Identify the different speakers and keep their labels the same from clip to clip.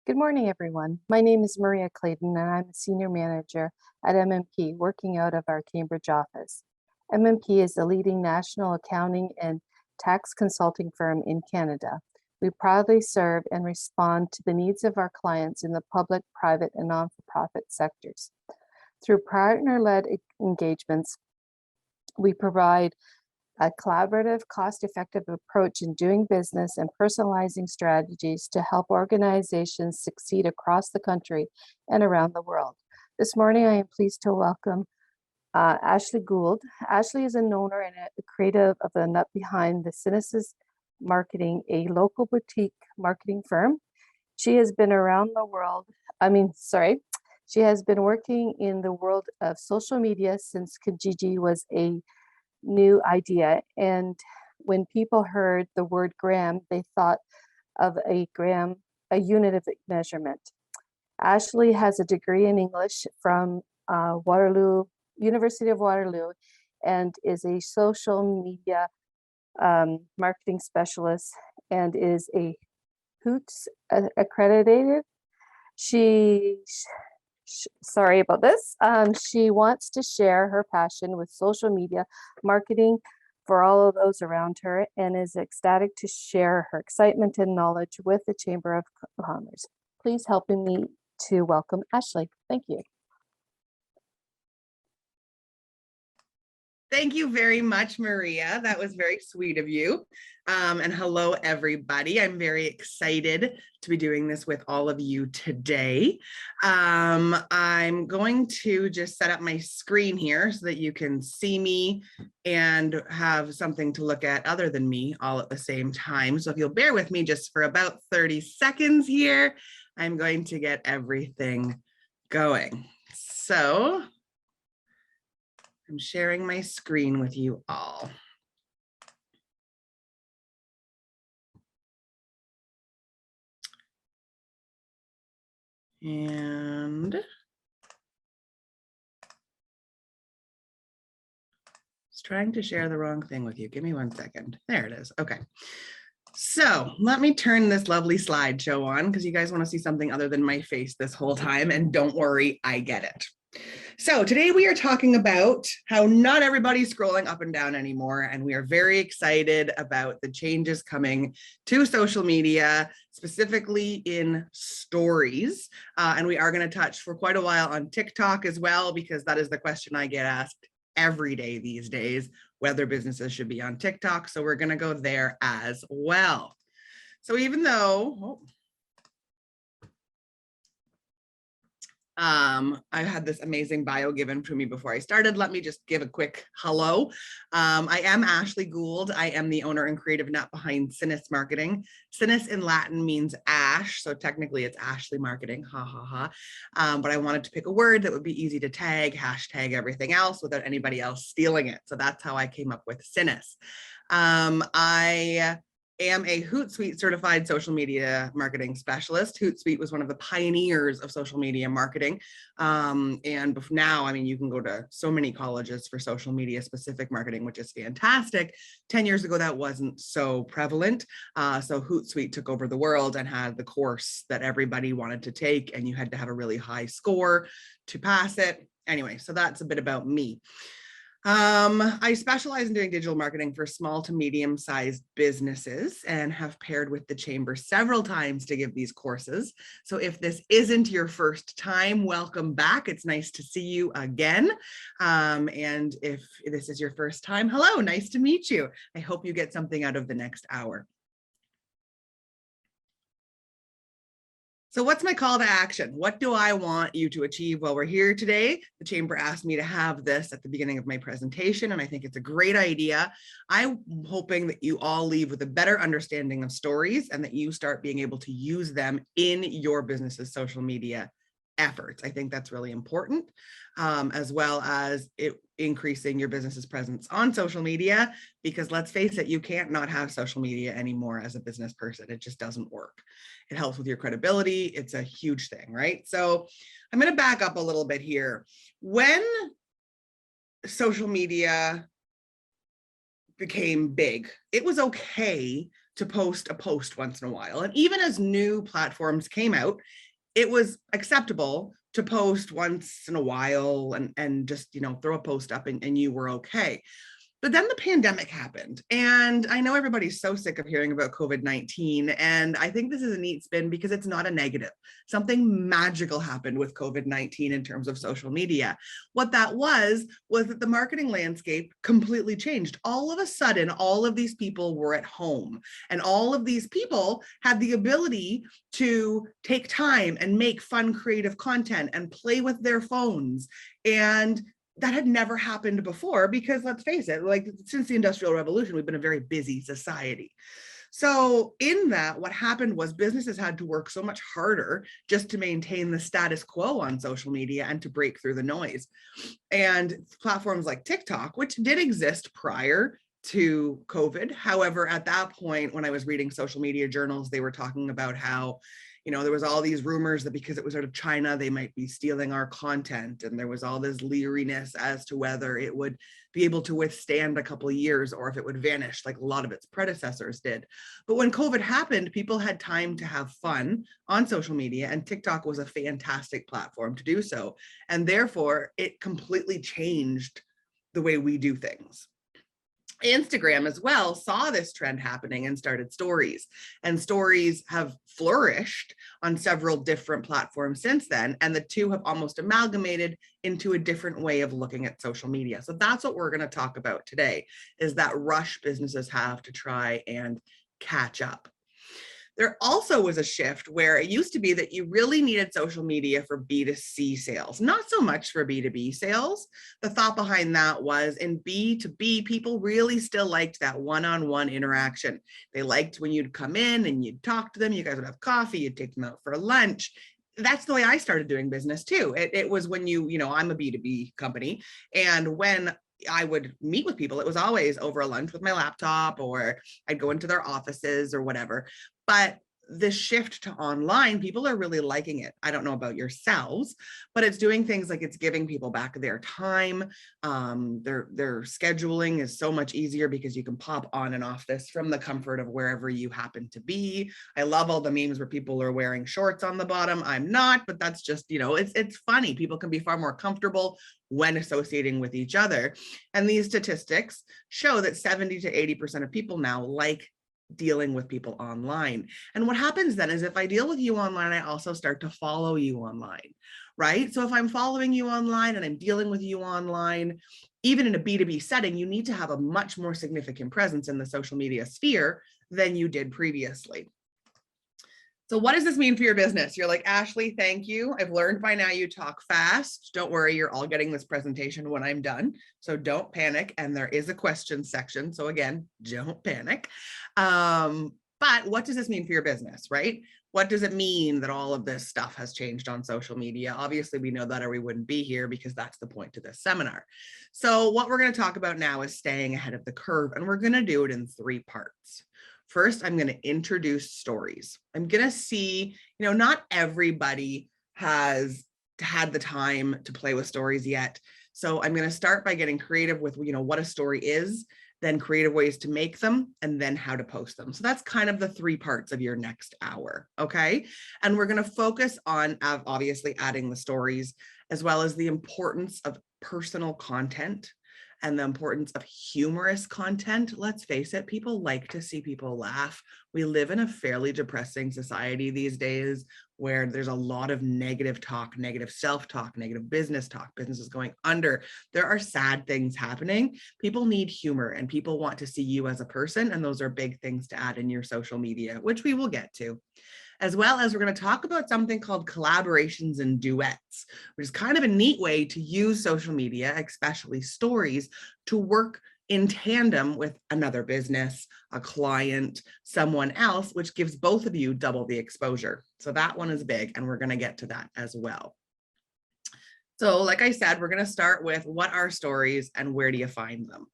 Speaker 1: Good morning, everyone. My name is Maria Clayton, and I'm a senior manager at MMP, working out of our Cambridge office. MMP is the leading national accounting and tax consulting firm in Canada. We proudly serve and respond to the needs of our clients in the public, private, and non-for-profit sectors. Through partner-led engagements, we provide a collaborative, cost-effective approach in doing business and personalizing strategies to help organizations succeed across the country and around the world. This morning, I am pleased to welcome Ashley Gould. Ashley is an owner and a creative of the nut behind the Cinis Marketing, a local boutique marketing firm. She has been around the world. She has been working in the world of social media since Kijiji was a new idea. And when people heard the word gram, they thought of a gram, a unit of measurement. Ashley has a degree in English from University of Waterloo, and is a social media marketing specialist and is a Hoots accredited. Sorry about this. She wants to share her passion with social media marketing for all of those around her, and is ecstatic to share her excitement and knowledge with the Chamber of Commerce. Please help me to welcome Ashley. Thank you.
Speaker 2: Thank you very much, Maria. That was very sweet of you. And hello, everybody. I'm very excited to be doing this with all of you today. I'm going to just set up my screen here so that you can see me and have something to look at other than me all at the same time. So if you'll bear with me just for about 30 seconds here, I'm going to get everything going. So I'm sharing my screen with you all. And just trying to share the wrong thing with you. Give me 1 second. There it is. Okay. So let me turn this lovely slideshow on because you guys want to see something other than my face this whole time. And don't worry, I get it. So today we are talking about how not everybody's scrolling up and down anymore, and we are very excited about the changes coming to social media, specifically in stories. And we are going to touch for quite a while on TikTok as well, because that is the question I get asked every day these days, whether businesses should be on TikTok. So we're going to go there as well. So even though, I had this amazing bio given to me before I started. Let me just give a quick hello. I am Ashley Gould. I am the owner and creative nut behind Cinis Marketing. Cinis in Latin means ash, so technically it's Ashley Marketing, ha ha ha. But I wanted to pick a word that would be easy to tag, hashtag everything else without anybody else stealing it. So that's how I came up with Cinis. I am a Hootsuite certified social media marketing specialist. Hootsuite was one of the pioneers of social media marketing. And now, I mean, you can go to so many colleges for social media specific marketing, which is fantastic. 10 years ago, that wasn't so prevalent. So Hootsuite took over the world and had the course that everybody wanted to take, and you had to have a really high score to pass it. Anyway, so that's a bit about me. I specialize in doing digital marketing for small to medium-sized businesses and have paired with the Chamber several times to give these courses. So if this isn't your first time, welcome back. It's nice to see you again. And if this is your first time, hello, nice to meet you. I hope you get something out of the next hour. So what's my call to action? What do I want you to achieve while we're here today? The Chamber asked me to have this at the beginning of my presentation, and I think it's a great idea. I'm hoping that you all leave with a better understanding of stories and that you start being able to use them in your business's social media efforts. I think that's really important, as well as it increasing your business's presence on social media, because let's face it, you can't not have social media anymore as a business person. It just doesn't work. It helps with your credibility. It's a huge thing, right? So I'm going to back up a little bit here. When social media became big, it was okay to post a post once in a while. And even as new platforms came out, it was acceptable to post once in a while and just, throw a post up and you were okay. But then the pandemic happened. And I know everybody's so sick of hearing about COVID-19. And I think this is a neat spin because it's not a negative. Something magical happened with COVID-19 in terms of social media. What that was that the marketing landscape completely changed. All of a sudden, all of these people were at home. And all of these people had the ability to take time and make fun, creative content and play with their phones. And that had never happened before because, let's face it, like since the Industrial Revolution, we've been a very busy society. So in that, what happened was businesses had to work so much harder just to maintain the status quo on social media and to break through the noise. And platforms like TikTok, which did exist prior to COVID. However, at that point, when I was reading social media journals, they were talking about how there was all these rumors that because it was out of China, they might be stealing our content. And there was all this leeriness as to whether it would be able to withstand a couple of years or if it would vanish like a lot of its predecessors did. But when COVID happened, people had time to have fun on social media, and TikTok was a fantastic platform to do so. And therefore, it completely changed the way we do things. Instagram as well saw this trend happening and started stories, and stories have flourished on several different platforms since then. And the two have almost amalgamated into a different way of looking at social media. So that's what we're going to talk about today, is that rush businesses have to try and catch up. There also was a shift where it used to be that you really needed social media for B2C sales, not so much for B2B sales. The thought behind that was in B2B, people really still liked that one-on-one interaction. They liked when you'd come in and you'd talk to them, you guys would have coffee, you'd take them out for lunch. That's the way I started doing business too. It was when I'm a B2B company, and when I would meet with people, it was always over a lunch with my laptop, or I'd go into their offices or whatever. But the shift to online, people are really liking it. I don't know about yourselves, but it's doing things like it's giving people back their time. Their scheduling is so much easier because you can pop on and off this from the comfort of wherever you happen to be. I love all the memes where people are wearing shorts on the bottom. I'm not, but that's just, it's funny. People can be far more comfortable when associating with each other. And these statistics show that 70 to 80% of people now like dealing with people online. And what happens then is if I deal with you online, I also start to follow you online, right? So if I'm following you online and I'm dealing with you online, even in a B2B setting, you need to have a much more significant presence in the social media sphere than you did previously. So what does this mean for your business? You're like, Ashley, thank you. I've learned by now you talk fast. Don't worry, you're all getting this presentation when I'm done. So don't panic. And there is a question section. So again, don't panic. But what does this mean for your business, right? What does it mean that all of this stuff has changed on social media? Obviously, we know that or we wouldn't be here, because that's the point to this seminar. So what we're going to talk about now is staying ahead of the curve, and we're going to do it in 3 parts. First, I'm going to introduce stories. I'm going to see, not everybody has had the time to play with stories yet. So I'm going to start by getting creative with, what a story is, then creative ways to make them, and then how to post them. So that's kind of the 3 parts of your next hour. Okay. And we're going to focus on obviously adding the stories, as well as the importance of personal content and the importance of humorous content. Let's face it, people like to see people laugh. We live in a fairly depressing society these days, where there's a lot of negative talk, negative self-talk, negative business talk, businesses going under. There are sad things happening. People need humor, and people want to see you as a person. And those are big things to add in your social media, which we will get to. As well as we're going to talk about something called collaborations and duets, which is kind of a neat way to use social media, especially stories, to work in tandem with another business, a client, someone else, which gives both of you double the exposure. So that one is big, and we're going to get to that as well. So like I said, we're going to start with what are stories and where do you find them?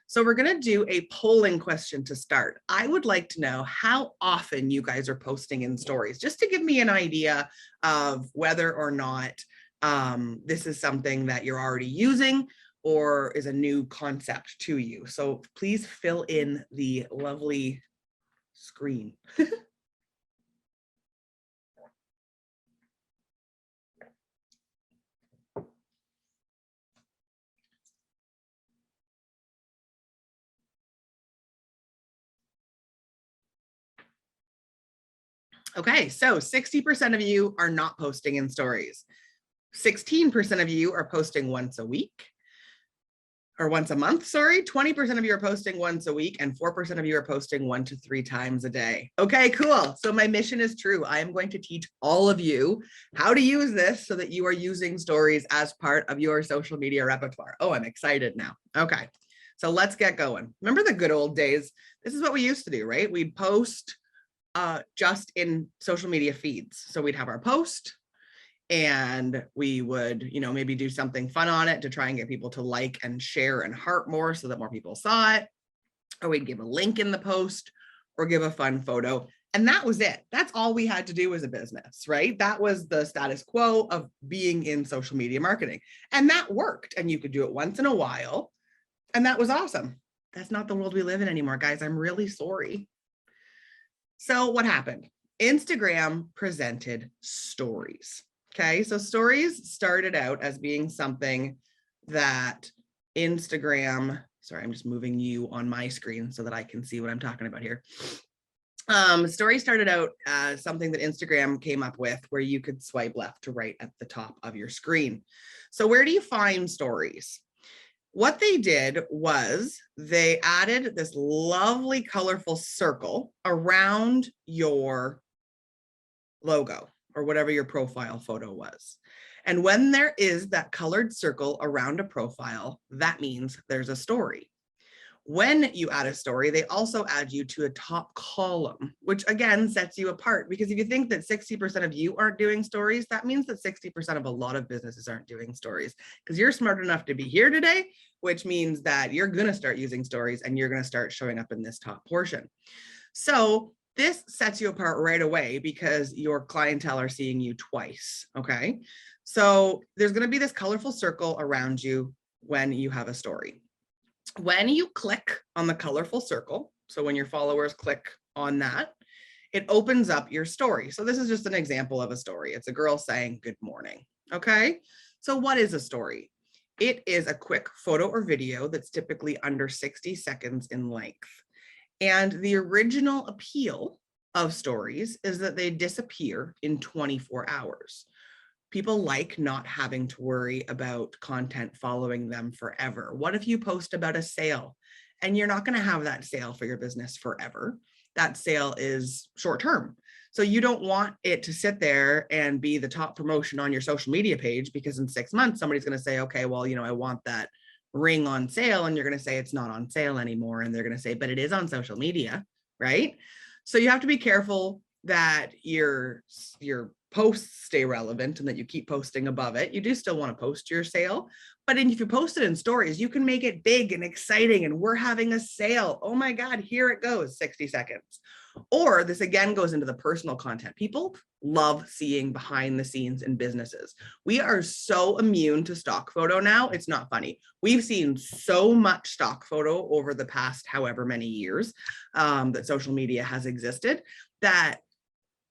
Speaker 2: So we're going to do a polling question to start. I would like to know how often you guys are posting in stories, just to give me an idea of whether or not this is something that you're already using or is a new concept to you. So please fill in the lovely screen. Okay, so 60% of you are not posting in stories. 16% of you are posting once a week or once a month, sorry. 20% of you are posting once a week and 4% of you are posting 1 to 3 times a day. Okay, cool. So my mission is true. I am going to teach all of you how to use this so that you are using stories as part of your social media repertoire. Oh, I'm excited now. Okay, so let's get going. Remember the good old days? This is what we used to do, right? We'd post just in social media feeds. So we'd have our post and we would, maybe do something fun on it to try and get people to like and share and heart more so that more people saw it. Or we'd give a link in the post or give a fun photo. And that was it. That's all we had to do as a business, right? That was the status quo of being in social media marketing. And that worked. And you could do it once in a while. And that was awesome. That's not the world we live in anymore, guys. I'm really sorry. So what happened? Instagram presented stories. Okay, so stories started out as being something that Instagram, sorry, I'm just moving you on my screen so that I can see what I'm talking about here. Stories started out as something that Instagram came up with where you could swipe left to right at the top of your screen. So where do you find stories? What they did was they added this lovely colorful circle around your logo or whatever your profile photo was. And when there is that colored circle around a profile, that means there's a story. When you add a story, they also add you to a top column, which again sets you apart. Because if you think that 60% of you aren't doing stories, that means that 60% of a lot of businesses aren't doing stories because you're smart enough to be here today, which means that you're going to start using stories and you're going to start showing up in this top portion. So this sets you apart right away because your clientele are seeing you twice. Okay. So there's going to be this colorful circle around you when you have a story. When you click on the colorful circle, so when your followers click on that, it opens up your story. So this is just an example of a story. It's a girl saying good morning. Okay. So what is a story? It is a quick photo or video that's typically under 60 seconds in length. And the original appeal of stories is that they disappear in 24 hours. People like not having to worry about content following them forever. What if you post about a sale and you're not going to have that sale for your business forever? That sale is short term. So you don't want it to sit there and be the top promotion on your social media page because in 6 months, somebody's going to say, okay, well, I want that ring on sale. And you're going to say it's not on sale anymore. And they're going to say, but it is on social media, right? So you have to be careful that your posts stay relevant and that you keep posting above it. You do still want to post your sale, but if you post it in stories, you can make it big and exciting and we're having a sale. Oh my God, here it goes, 60 seconds. Or this again goes into the personal content. People love seeing behind the scenes in businesses. We are so immune to stock photo now. It's not funny. We've seen so much stock photo over the past however many years that social media has existed that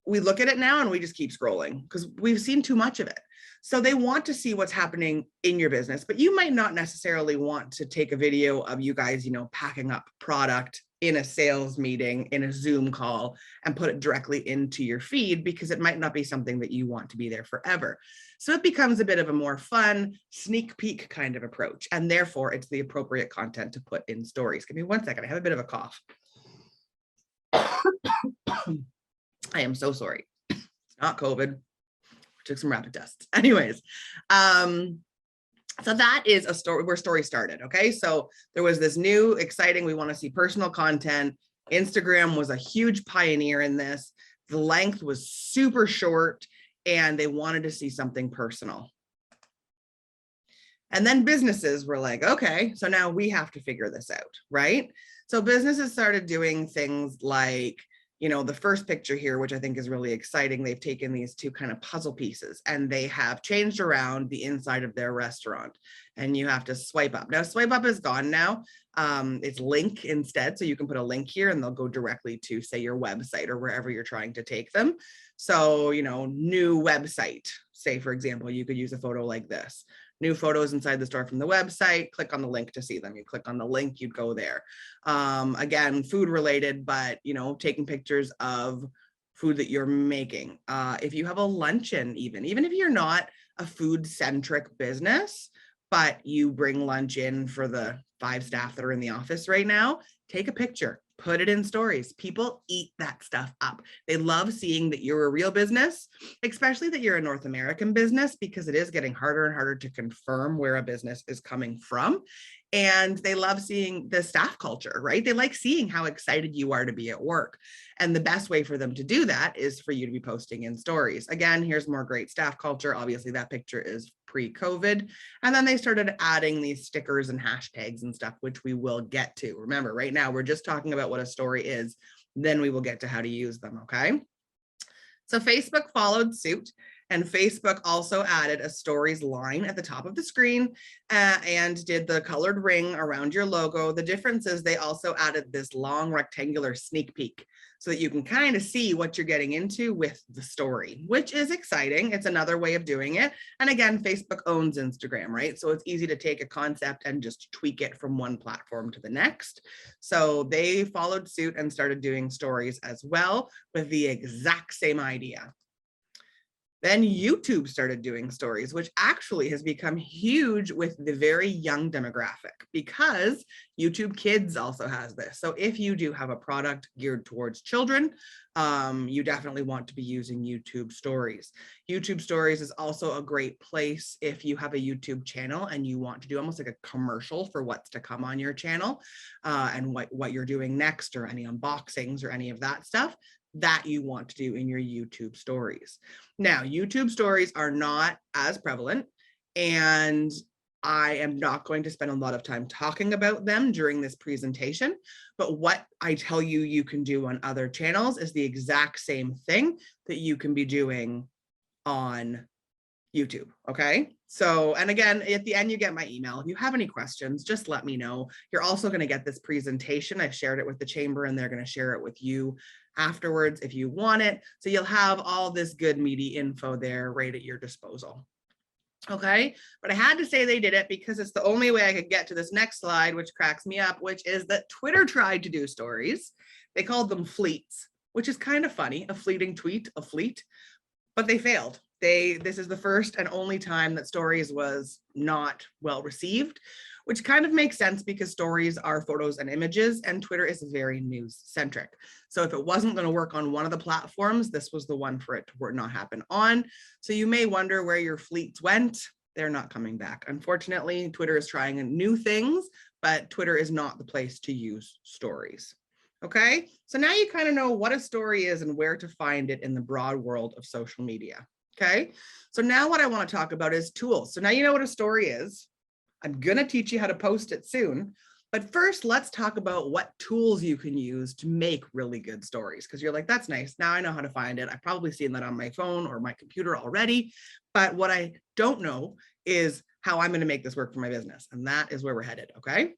Speaker 2: we look at it now and we just keep scrolling because we've seen too much of it. So they want to see what's happening in your business, but you might not necessarily want to take a video of you guys, packing up product in a sales meeting, in a Zoom call, and put it directly into your feed because it might not be something that you want to be there forever. So it becomes a bit of a more fun sneak peek kind of approach. And therefore it's the appropriate content to put in stories. Give me 1 second. I have a bit of a cough. I am so sorry. It's not COVID. Took some rapid tests. Anyways, so that is a story where story started. Okay. So there was this new exciting, we want to see personal content. Instagram was a huge pioneer in this. The length was super short and they wanted to see something personal. And then businesses were like, okay, so now we have to figure this out, right? So businesses started doing things like, the first picture here, which I think is really exciting. They've taken these two kind of puzzle pieces and they have changed around the inside of their restaurant and you have to swipe up. Now, swipe up is gone now. It's link instead. So you can put a link here and they'll go directly to, say, your website or wherever you're trying to take them. So, new website, say, for example, you could use a photo like this. New photos inside the store from the website, click on the link to see them. You click on the link, you'd go there. Again, food related, but taking pictures of food that you're making. If you have a luncheon, even if you're not a food centric business, but you bring lunch in for the 5 staff that are in the office right now, take a picture, put it in stories. People eat that stuff up. They love seeing that you're a real business, especially that you're a North American business, because it is getting harder and harder to confirm where a business is coming from. And they love seeing the staff culture, right? They like seeing how excited you are to be at work. And the best way for them to do that is for you to be posting in stories. Again, here's more great staff culture. Obviously, that picture is pre-COVID. And then they started adding these stickers and hashtags and stuff, which we will get to. Remember, right now, we're just talking about what a story is. Then we will get to how to use them, okay? So Facebook followed suit, and Facebook also added a stories line at the top of the screen and did the colored ring around your logo. The difference is they also added this long rectangular sneak peek so that you can kind of see what you're getting into with the story, which is exciting. It's another way of doing it. And again, Facebook owns Instagram, right? So it's easy to take a concept and just tweak it from one platform to the next. So they followed suit and started doing stories as well with the exact same idea. Then YouTube started doing stories, which actually has become huge with the very young demographic, because YouTube Kids also has this. So if you do have a product geared towards children, you definitely want to be using YouTube stories. YouTube stories is also a great place if you have a YouTube channel and you want to do almost like a commercial for what's to come on your channel and what you're doing next, or any unboxings or any of that stuff that you want to do in your YouTube stories. Now, YouTube stories are not as prevalent, and I am not going to spend a lot of time talking about them during this presentation, but what I tell you you can do on other channels is the exact same thing that you can be doing on YouTube, okay? So, and again, at the end, you get my email. If you have any questions, just let me know. You're also going to get this presentation. I've shared it with the chamber, and they're going to share it with you afterwards if you want it. So you'll have all this good meaty info there right at your disposal. Okay, but I had to say they did it because it's the only way I could get to this next slide, which cracks me up, which is that Twitter tried to do stories. They called them fleets, which is kind of funny, a fleeting tweet, a fleet, but they failed. This is the first and only time that stories was not well received, which kind of makes sense because stories are photos and images, and Twitter is very news centric. So if it wasn't going to work on one of the platforms, this was the one for it to not happen on. So you may wonder where your fleets went. They're not coming back. Unfortunately, Twitter is trying new things, but Twitter is not the place to use stories. Okay, so now you kind of know what a story is and where to find it in the broad world of social media. Okay, so now what I want to talk about is tools. So now you know what a story is. I'm going to teach you how to post it soon. But first, let's talk about what tools you can use to make really good stories. Because you're like, that's nice. Now I know how to find it. I've probably seen that on my phone or my computer already. But what I don't know is how I'm going to make this work for my business. And that is where we're headed. Okay.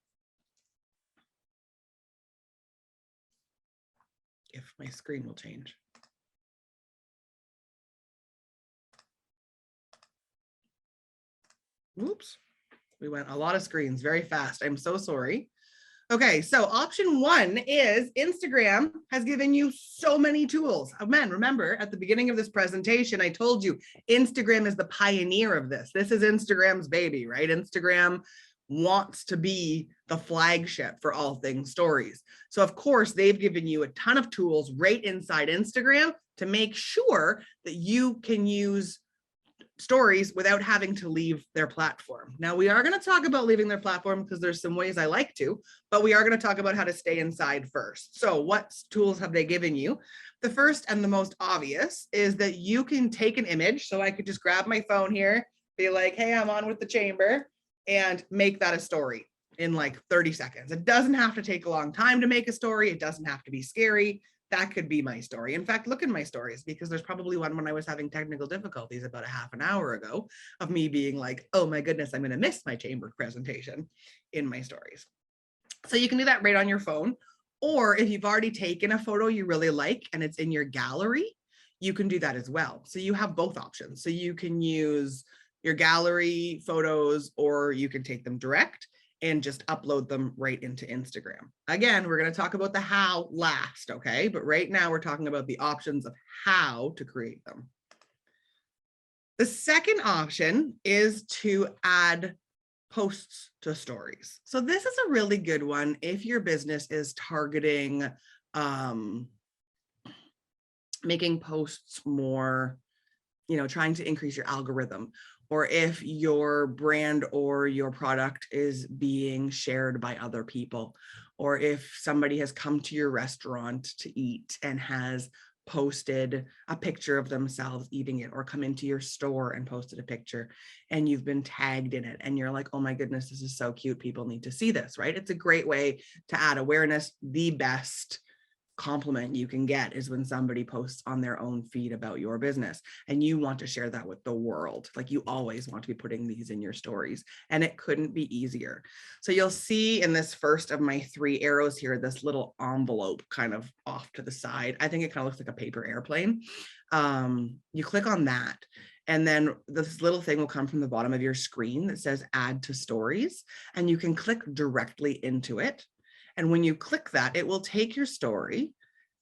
Speaker 2: If my screen will change. Oops. We went a lot of screens very fast. I'm so sorry. Okay, so option one is Instagram has given you so many tools. Oh, man, remember at the beginning of this presentation, I told you Instagram is the pioneer of this. This is Instagram's baby, right? Instagram wants to be the flagship for all things stories. So of course, they've given you a ton of tools right inside Instagram to make sure that you can use stories without having to leave their platform. Now, we are going to talk about leaving their platform because there's some ways I like to, but we are going to talk about how to stay inside first. So what tools have they given you? The first and the most obvious is that you can take an image. So I could just grab my phone here, be like, hey, I'm on with the chamber, and make that a story in like 30 seconds. It doesn't have to take a long time to make a story. It doesn't have to be scary. That could be my story. In fact, look at my stories, because there's probably one when I was having technical difficulties about a half an hour ago of me being like, oh my goodness, I'm going to miss my chamber presentation in my stories. So you can do that right on your phone. Or if you've already taken a photo you really like and it's in your gallery, you can do that as well. So you have both options. So you can use your gallery photos, or you can take them direct and just upload them right into Instagram. Again, we're going to talk about the how last, okay? But right now we're talking about the options of how to create them. The second option is to add posts to stories. So this is a really good one if your business is targeting making posts more, trying to increase your algorithm, or if your brand or your product is being shared by other people, or if somebody has come to your restaurant to eat and has posted a picture of themselves eating it, or come into your store and posted a picture and you've been tagged in it and you're like, oh my goodness, this is so cute, people need to see this, right? It's a great way to add awareness. The best compliment you can get is when somebody posts on their own feed about your business and you want to share that with the world. Like, you always want to be putting these in your stories, and it couldn't be easier. So you'll see in this first of my 3 arrows here, this little envelope kind of off to the side. I think it kind of looks like a paper airplane. You click on that, and then this little thing will come from the bottom of your screen that says add to stories, and you can click directly into it. And when you click that, it will take your story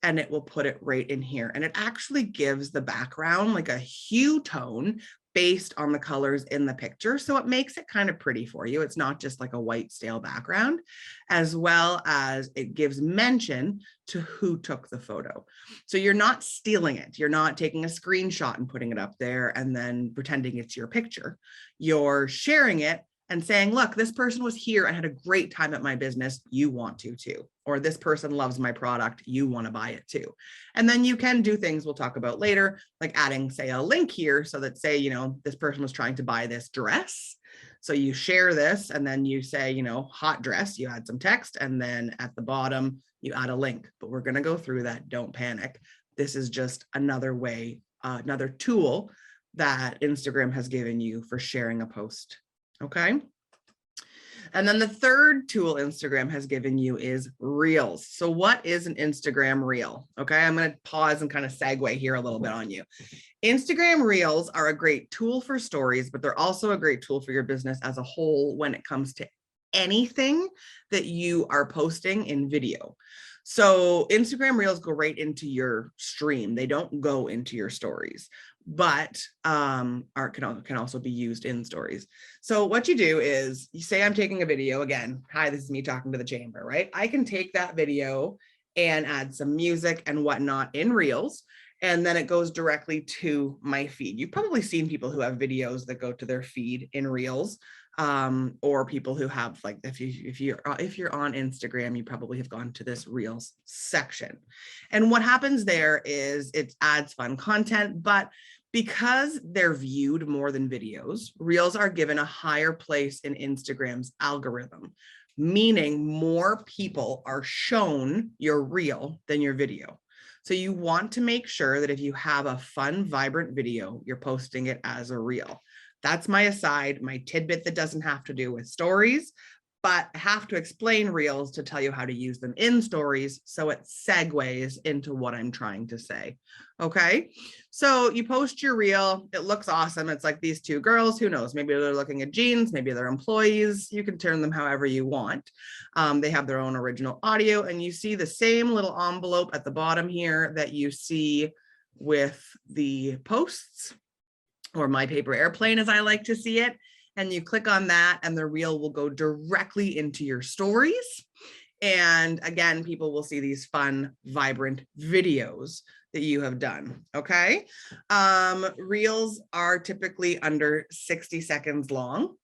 Speaker 2: and it will put it right in here. And it actually gives the background like a hue tone based on the colors in the picture. So it makes it kind of pretty for you. It's not just like a white stale background, as well as it gives mention to who took the photo. So you're not stealing it. You're not taking a screenshot and putting it up there and then pretending it's your picture. You're sharing it and saying, look, this person was here and had a great time at my business. You want to too. Or this person loves my product. You want to buy it too. And then you can do things we'll talk about later, like adding, say, a link here so that, say, this person was trying to buy this dress. So you share this and then you say, hot dress, you add some text, and then at the bottom, you add a link. But we're going to go through that. Don't panic. This is just another way, another tool that Instagram has given you for sharing a post. Okay. And then the third tool Instagram has given you is Reels. So what is an Instagram Reel? Okay, I'm going to pause and kind of segue here a little bit on you. Instagram Reels are a great tool for stories, but they're also a great tool for your business as a whole when it comes to anything that you are posting in video. So Instagram Reels go right into your stream. They don't go into your stories, but can also be used in stories. So what you do is you say, I'm taking a video again. Hi, this is me talking to the chamber, right? I can take that video and add some music and whatnot in Reels, and then it goes directly to my feed. You've probably seen people who have videos that go to their feed in Reels, or people who have, like, if you're on Instagram, you probably have gone to this Reels section. And what happens there is it adds fun content, but because they're viewed more than videos, Reels are given a higher place in Instagram's algorithm, meaning more people are shown your Reel than your video. So you want to make sure that if you have a fun, vibrant video, you're posting it as a Reel. That's my aside, my tidbit that doesn't have to do with stories, but I have to explain Reels to tell you how to use them in stories, so it segues into what I'm trying to say. Okay, so you post your Reel. It looks awesome. It's like these 2 girls, who knows, maybe they're looking at jeans, maybe they're employees. You can turn them however you want. They have their own original audio, and you see the same little envelope at the bottom here that you see with the posts, or my paper airplane, as I like to see it. And you click on that and the Reel will go directly into your stories. And again, people will see these fun, vibrant videos that you have done. Okay. Reels are typically under 60 seconds long,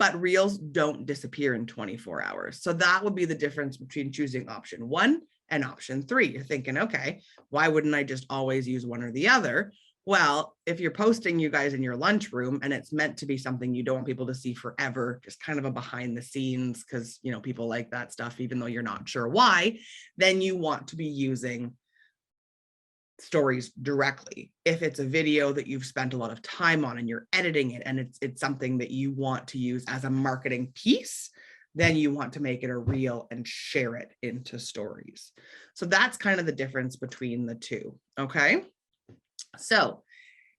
Speaker 2: but Reels don't disappear in 24 hours. So that would be the difference between choosing option 1 and option 3. You're thinking, okay, why wouldn't I just always use one or the other? Well, if you're posting you guys in your lunchroom and it's meant to be something you don't want people to see forever, just kind of a behind the scenes, because people like that stuff, even though you're not sure why, then you want to be using stories directly. If it's a video that you've spent a lot of time on and you're editing it and it's something that you want to use as a marketing piece, then you want to make it a reel and share it into stories. So that's kind of the difference between the two. Okay. So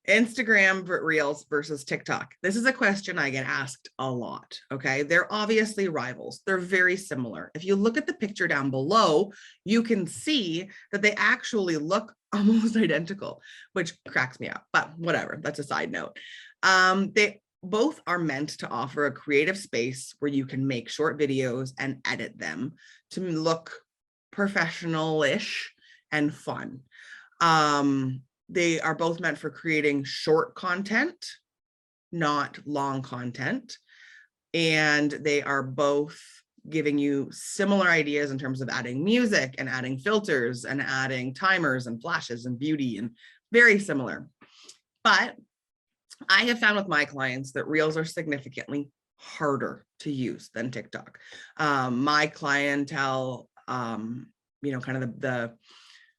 Speaker 2: Instagram Reels versus TikTok. This is a question I get asked a lot. Okay. They're obviously rivals. They're very similar. If you look at the picture down below, you can see that they actually look almost identical, which cracks me up, but whatever. That's a side note. They both are meant to offer a creative space where you can make short videos and edit them to look professional-ish and fun. They are both meant for creating short content, not long content. And they are both giving you similar ideas in terms of adding music and adding filters and adding timers and flashes and beauty, and very similar. But I have found with my clients that Reels are significantly harder to use than TikTok. My clientele, you know, kind of the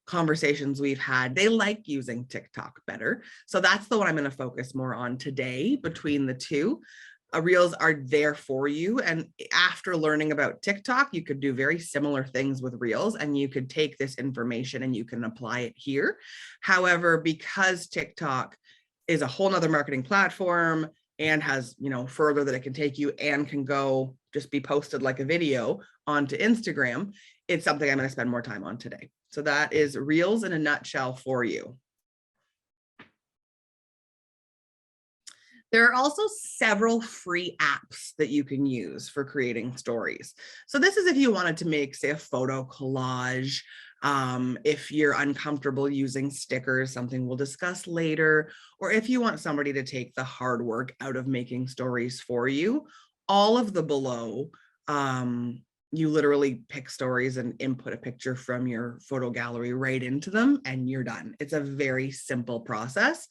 Speaker 2: conversations we've had, they like using TikTok better. So that's the one I'm going to focus more on today between the two. Reels are there for you. And after learning about TikTok, you could do very similar things with Reels, and you could take this information and you can apply it here. However, because TikTok is a whole nother marketing platform and has, you know, further that it can take you and can go just be posted like a video onto Instagram, it's something I'm going to spend more time on today. So that is Reels in a nutshell for you. There are also several free apps that you can use for creating stories. So this is if you wanted to make, say, a photo collage, if you're uncomfortable using stickers, something we'll discuss later, or if you want somebody to take the hard work out of making stories for you, all of the below, you literally pick stories and input a picture from your photo gallery right into them, and you're done. It's a very simple process.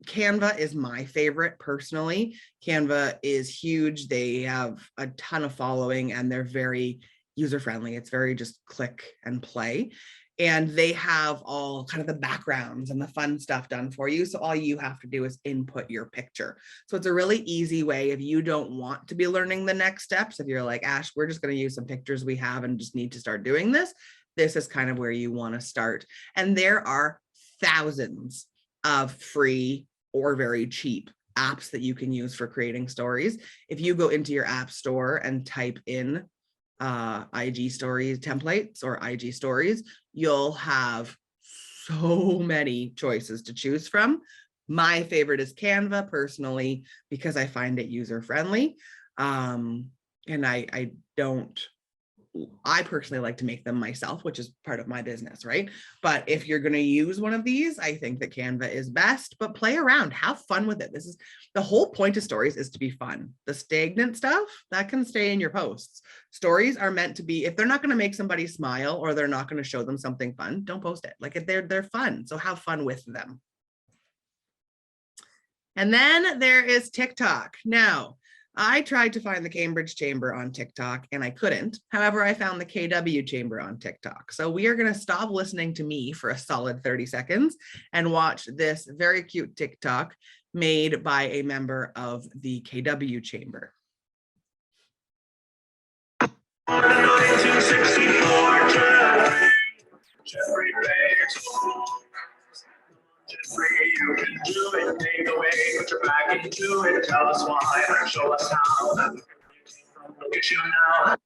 Speaker 2: Canva is my favorite personally. Canva is huge. They have a ton of following and they're very user-friendly. It's very just click and play. And they have all kind of the backgrounds and the fun stuff done for you. So all you have to do is input your picture. So it's a really easy way if you don't want to be learning the next steps. If you're like, Ash, we're just going to use some pictures we have and just need to start doing this. This is kind of where you want to start. And there are thousands of free or very cheap apps that you can use for creating stories. If you go into your app store and type in IG stories templates or IG stories, you'll have so many choices to choose from. My favorite is Canva personally, because I find it user-friendly. And I personally like to make them myself, which is part of my business, right? But if you're going to use one of these, I think that Canva is best, but play around, have fun with it. This is the whole point of stories, is to be fun. The stagnant stuff that can stay in your posts. Stories are meant to be, if they're not going to make somebody smile or they're not going to show them something fun, don't post it. Like, if they're fun, so have fun with them. And then there is TikTok. Now, I tried to find the Cambridge Chamber on TikTok and I couldn't. However, I found the KW Chamber on TikTok. So we are going to stop listening to me for a solid 30 seconds and watch this very cute TikTok made by a member of the KW Chamber.
Speaker 3: You can do it, take away, put your back into it, tell us why, and show us how. Look at you now.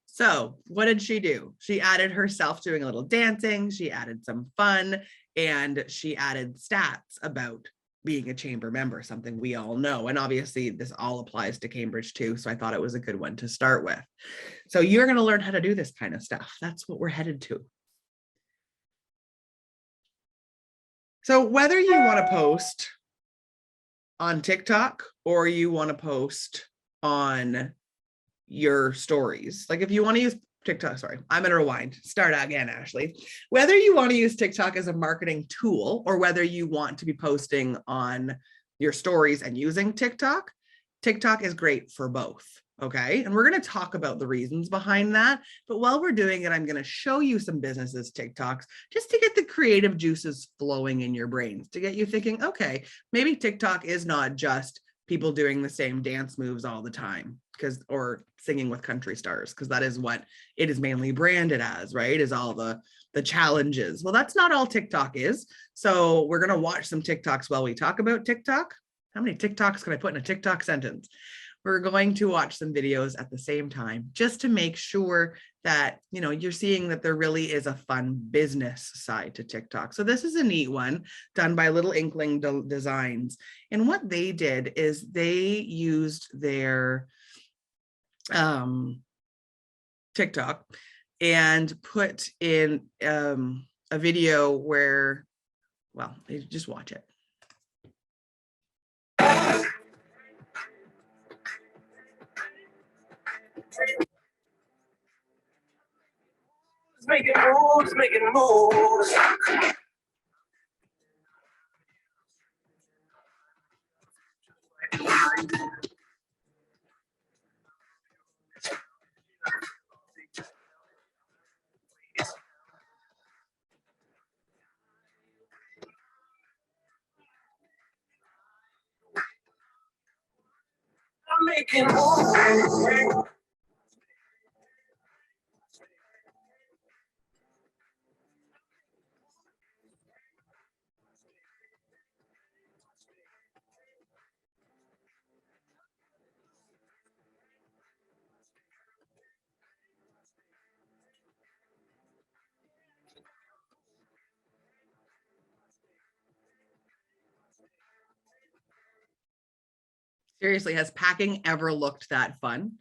Speaker 2: So what did she do? She added herself doing a little dancing, she added some fun, and she added stats about being a chamber member, something we all know. And obviously this all applies to Cambridge too, so I thought it was a good one to start with. So you're going to learn how to do this kind of stuff. That's what we're headed to. So whether you want to post on TikTok or you want to post on your stories, like if you want to use TikTok, sorry, I'm going to rewind, start again, Ashley. Whether you want to use TikTok as a marketing tool or whether you want to be posting on your stories and using TikTok, TikTok is great for both. Okay. And we're going to talk about the reasons behind that. But while we're doing it, I'm going to show you some businesses TikToks just to get the creative juices flowing in your brains, to get you thinking, okay, maybe TikTok is not just people doing the same dance moves all the time or singing with country stars, because that is what it is mainly branded as, right? Is all the challenges. Well, that's not all TikTok is. So we're going to watch some TikToks while we talk about TikTok. How many TikToks can I put in a TikTok sentence? We're going to watch some videos at the same time, just to make sure that, you know, you're seeing that there really is a fun business side to TikTok. So this is a neat one done by Little Inkling Designs. And what they did is they used their TikTok and put in a video where, well, just watch it.
Speaker 3: Making moves, making moves. I'm making moves.
Speaker 2: Seriously, has packing ever looked that fun?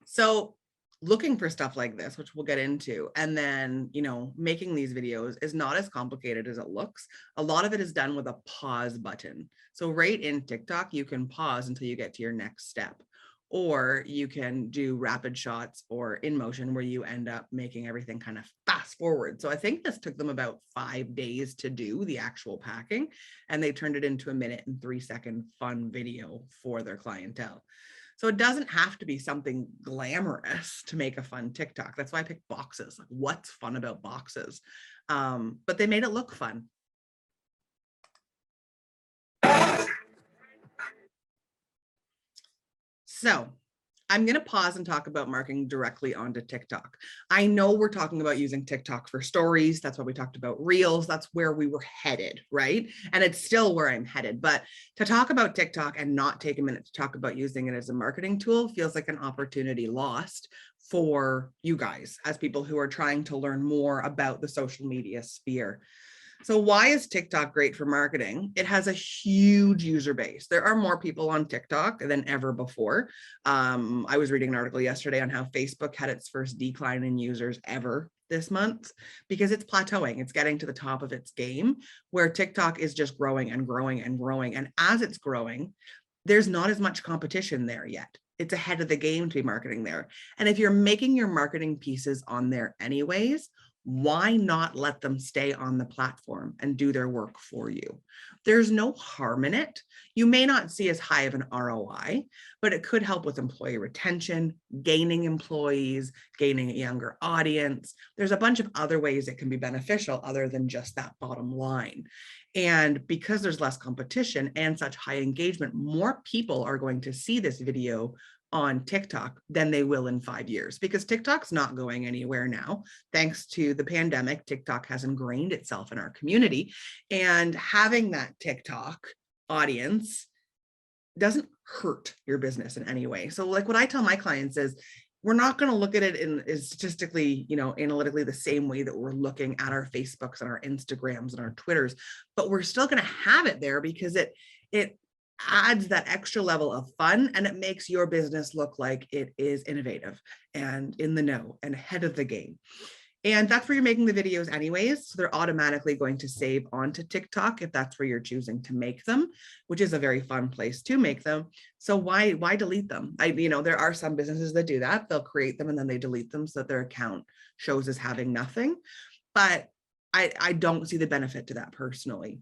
Speaker 2: So looking for stuff like this, which we'll get into, and then, you know, making these videos is not as complicated as it looks. A lot of it is done with a pause button. So right in TikTok, you can pause until you get to your next step, or you can do rapid shots or in motion where you end up making everything kind of fast forward. So I think this took them about 5 days to do the actual packing, and they turned it into a 1-3-second fun video for their clientele. So it doesn't have to be something glamorous to make a fun TikTok. That's why I picked boxes. Like, what's fun about boxes? But they made it look fun. So I'm going to pause and talk about marketing directly onto TikTok. I know we're talking about using TikTok for stories. That's why we talked about Reels. That's where we were headed, right? And it's still where I'm headed. But to talk about TikTok and not take a minute to talk about using it as a marketing tool feels like an opportunity lost for you guys as people who are trying to learn more about the social media sphere. So why is TikTok great for marketing? It has a huge user base. There are more people on TikTok than ever before. I was reading an article yesterday on how Facebook had its first decline in users ever this month because it's plateauing. It's getting to the top of its game, where TikTok is just growing and growing and growing. And as it's growing, there's not as much competition there yet. It's ahead of the game to be marketing there. And if you're making your marketing pieces on there anyways, why not let them stay on the platform and do their work for you? There's no harm in it. You may not see as high of an ROI, but it could help with employee retention, gaining employees, gaining a younger audience. There's a bunch of other ways it can be beneficial other than just that bottom line. And because there's less competition and such high engagement, more people are going to see this video on TikTok than they will in 5 years, because TikTok's not going anywhere now. Thanks to the pandemic, TikTok has ingrained itself in our community, and having that TikTok audience doesn't hurt your business in any way. So like what I tell my clients is, we're not going to look at it in statistically, analytically the same way that we're looking at our Facebooks and our Instagrams and our Twitters, but we're still going to have it there because it adds that extra level of fun, and it makes your business look like it is innovative and in the know and ahead of the game. And that's where you're making the videos anyways. So they're automatically going to save onto TikTok if that's where you're choosing to make them, which is a very fun place to make them. So why delete them? There are some businesses that do that. They'll create them and then they delete them so that their account shows as having nothing. But I don't see the benefit to that personally.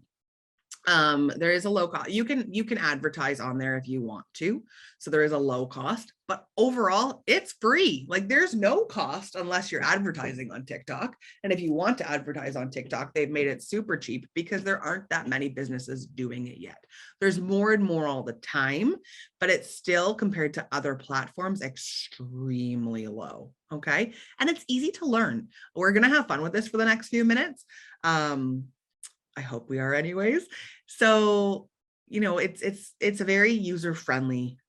Speaker 2: There is a low cost. You can advertise on there if you want to. So there is a low cost, but overall it's free. Like there's no cost unless you're advertising on TikTok. And if you want to advertise on TikTok, they've made it super cheap because there aren't that many businesses doing it yet. There's more and more all the time, but it's still, compared to other platforms, extremely low. Okay. And it's easy to learn. We're going to have fun with this for the next few minutes. I hope we are anyways. So, it's a very user-friendly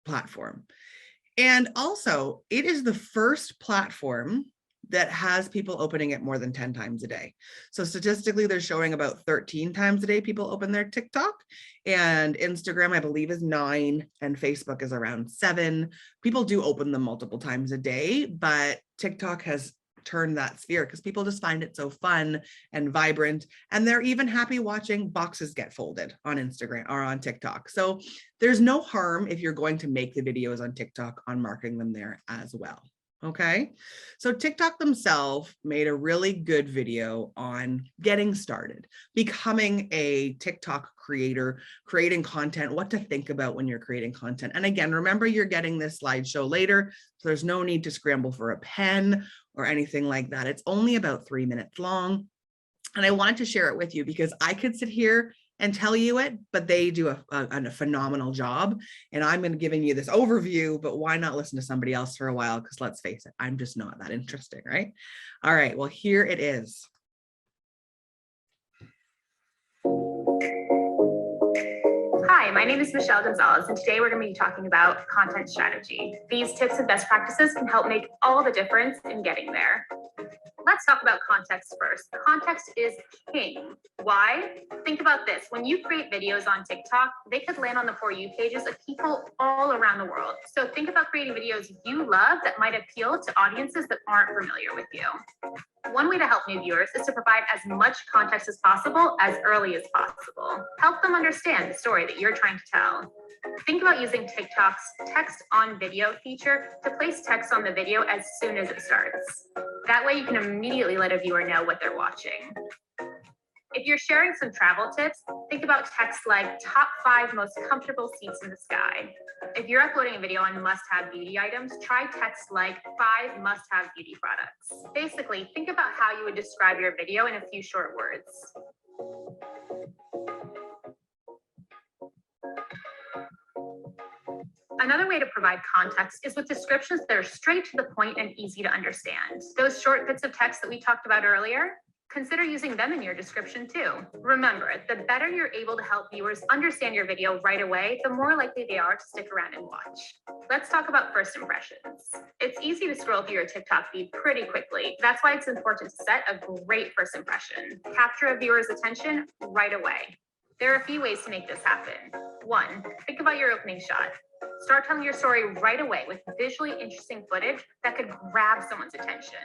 Speaker 2: platform. And also it is the first platform that has people opening it more than 10 times a day. So statistically, they're showing about 13 times a day people open their TikTok, and Instagram, I believe, is 9, and Facebook is around 7. People do open them multiple times a day, but TikTok has turn that sphere because people just find it so fun and vibrant, and they're even happy watching boxes get folded on Instagram or on TikTok. So there's no harm if you're going to make the videos on TikTok on marketing them there as well. Okay, so TikTok themselves made a really good video on getting started, becoming a TikTok creator, creating content, what to think about when you're creating content. And again, remember, you're getting this slideshow later, so there's no need to scramble for a pen or anything like that. It's only about 3 minutes long. And I wanted to share it with you because I could sit here and tell you it, but they do a phenomenal job. And I'm going to giving you this overview, but why not listen to somebody else for a while? Because let's face it, I'm just not that interesting, right? All right, well, here it is.
Speaker 4: Hi, my name is Michelle Gonzalez, and today we're going to be talking about content strategy. These tips and best practices can help make all the difference in getting there. Let's talk about context first. Context is king. Why? Think about this. When you create videos on TikTok, they could land on the For You pages of people all around the world. So think about creating videos you love that might appeal to audiences that aren't familiar with you. One way to help new viewers is to provide as much context as possible as early as possible. Help them understand the story that you're trying to tell. Think about using TikTok's text on video feature to place text on the video as soon as it starts. That way you can immediately let a viewer know what they're watching. If you're sharing some travel tips, think about text like top 5 most comfortable seats in the sky. If you're uploading a video on must-have beauty items, try text like 5 must-have beauty products. Basically, think about how you would describe your video in a few short words. Another way to provide context is with descriptions that are straight to the point and easy to understand. Those short bits of text that we talked about earlier, consider using them in your description too. Remember, the better you're able to help viewers understand your video right away, the more likely they are to stick around and watch. Let's talk about first impressions. It's easy to scroll through your TikTok feed pretty quickly. That's why it's important to set a great first impression. Capture a viewer's attention right away. There are a few ways to make this happen. 1, think about your opening shot. Start telling your story right away with visually interesting footage that could grab someone's attention.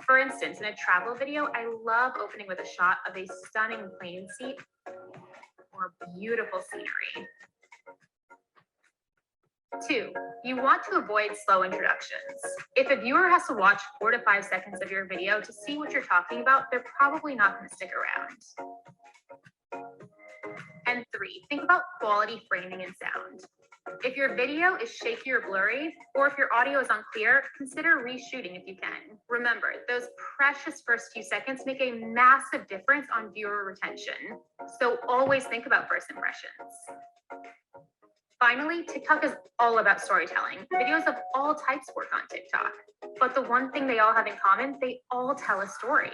Speaker 4: For instance, in a travel video, I love opening with a shot of a stunning plane seat or beautiful scenery. 2, you want to avoid slow introductions. If a viewer has to watch 4 to 5 seconds of your video to see what you're talking about, they're probably not going to stick around. And 3, think about quality framing and sound. If your video is shaky or blurry, or if your audio is unclear, consider reshooting if you can. Remember, those precious first few seconds make a massive difference on viewer retention. So always think about first impressions. Finally, TikTok is all about storytelling. Videos of all types work on TikTok. But the one thing they all have in common, they all tell a story.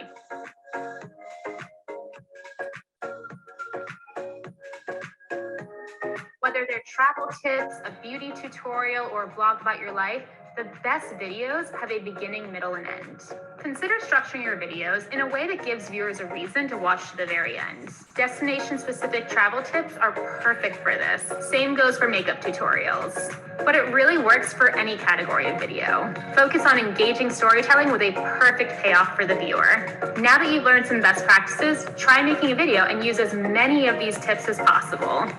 Speaker 4: Whether they're travel tips, a beauty tutorial, or a blog about your life, the best videos have a beginning, middle, and end. Consider structuring your videos in a way that gives viewers a reason to watch to the very end. Destination-specific travel tips are perfect for this. Same goes for makeup tutorials. But it really works for any category of video. Focus on engaging storytelling with a perfect payoff for the viewer. Now that you've learned some best practices, try making a video and use as many of these tips as possible.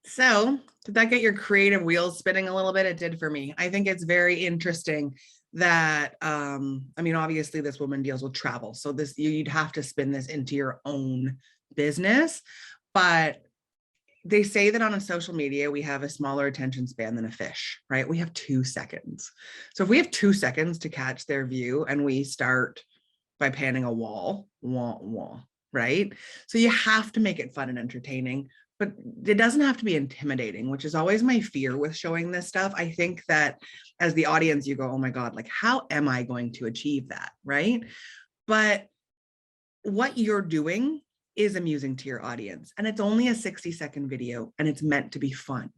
Speaker 2: So did that get your creative wheels spinning a little bit? It did for me. I think it's very interesting that, I mean, obviously this woman deals with travel. So this, you'd have to spin this into your own business, but they say that on a social media, we have a smaller attention span than a fish, right? We have 2 seconds. So if we have 2 seconds to catch their view and we start by panning a wall, right? So you have to make it fun and entertaining, but it doesn't have to be intimidating, which is always my fear with showing this stuff. I think that as the audience, you go, oh my God, like, how am I going to achieve that, right? But what you're doing is amusing to your audience, and it's only a 60-second video and it's meant to be fun.